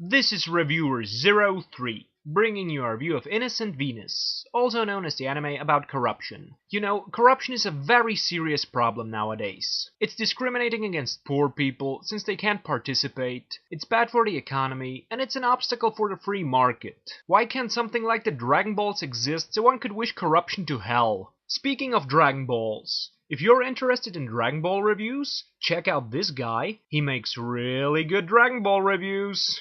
This is Reviewer03, bringing you our review of Innocent Venus, also known as the anime about corruption. You know, corruption is a very serious problem nowadays. It's discriminating against poor people since they can't participate, it's bad for the economy, and it's an obstacle for the free market. Why can't something like the Dragon Balls exist so one could wish corruption to hell? Speaking of Dragon Balls, if you're interested in Dragon Ball reviews, check out this guy. He makes really good Dragon Ball reviews.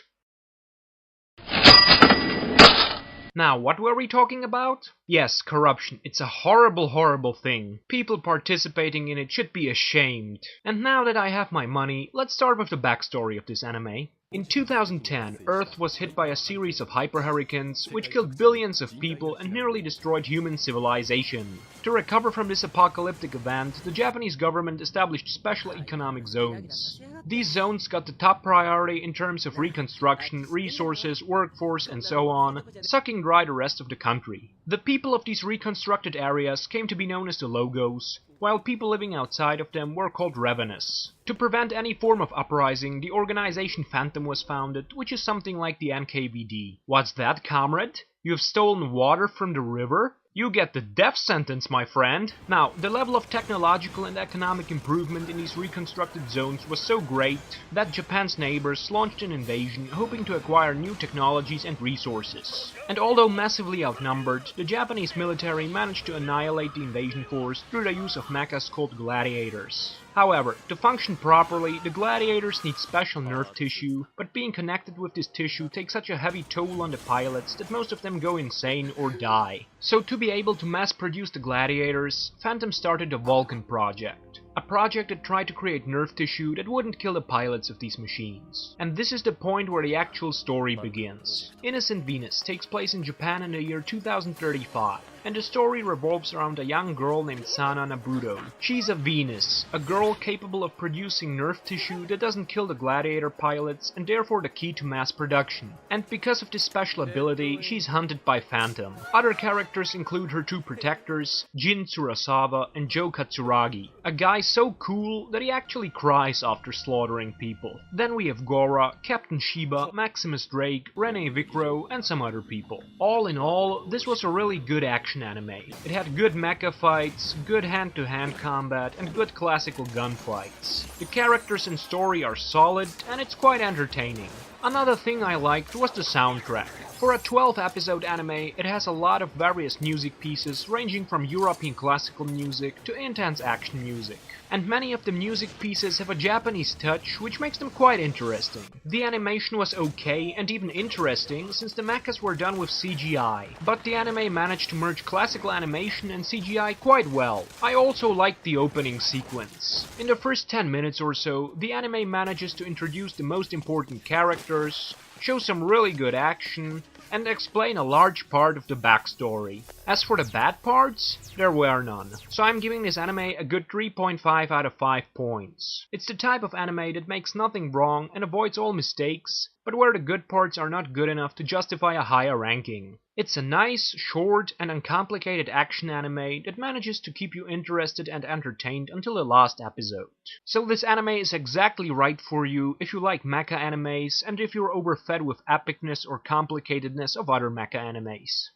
Now, what were we talking about? Yes, corruption. It's a horrible, horrible thing. People participating in it should be ashamed. And now that I have my money, let's start with the backstory of this anime. In 2010, Earth was hit by a series of hyper-hurricanes which killed billions of people and nearly destroyed human civilization. To recover from this apocalyptic event, the Japanese government established special economic zones. These zones got the top priority in terms of reconstruction, resources, workforce and so on, sucking dry the rest of the country. The people of these reconstructed areas came to be known as the Logos, while people living outside of them were called Revenants. To prevent any form of uprising, the organization Phantom was founded, which is something like the NKVD. What's that, comrade? You have stolen water from the river? You get the death sentence, my friend! Now, the level of technological and economic improvement in these reconstructed zones was so great that Japan's neighbors launched an invasion hoping to acquire new technologies and resources. And although massively outnumbered, the Japanese military managed to annihilate the invasion force through the use of mechas called gladiators. However, to function properly, the gladiators need special nerve tissue, but being connected with this tissue takes such a heavy toll on the pilots that most of them go insane or die. So to be able to mass produce the gladiators, Phantom started the Vulcan project. A project that tried to create nerve tissue that wouldn't kill the pilots of these machines. And this is the point where the actual story begins. Innocent Venus takes place in Japan in the year 2035, and the story revolves around a young girl named Sana Nabuto. She's a Venus, a girl capable of producing nerve tissue that doesn't kill the gladiator pilots and therefore the key to mass production. And because of this special ability, she's hunted by Phantom. Other characters include her two protectors, Jin Tsurusawa and Joe Katsuragi, a guy so cool that he actually cries after slaughtering people. Then we have Gora, Captain Shiba, Maximus Drake, Rene Vicro and some other people. All in all, this was a really good action anime. It had good mecha fights, good hand-to-hand combat and good classical gunfights. The characters and story are solid and it's quite entertaining. Another thing I liked was the soundtrack. For a 12-episode anime, it has a lot of various music pieces ranging from European classical music to intense action music. And many of the music pieces have a Japanese touch, which makes them quite interesting. The animation was okay and even interesting since the mechas were done with CGI, but the anime managed to merge classical animation and CGI quite well. I also liked the opening sequence. In the first 10 minutes or so, the anime manages to introduce the most important characters, show some really good action, and explain a large part of the backstory. As for the bad parts, there were none. So I'm giving this anime a good 3.5 out of 5 points. It's the type of anime that makes nothing wrong and avoids all mistakes, but where the good parts are not good enough to justify a higher ranking. It's a nice, short and uncomplicated action anime that manages to keep you interested and entertained until the last episode. So this anime is exactly right for you if you like mecha animes and if you're overfed with epicness or complicatedness of other mecha animes.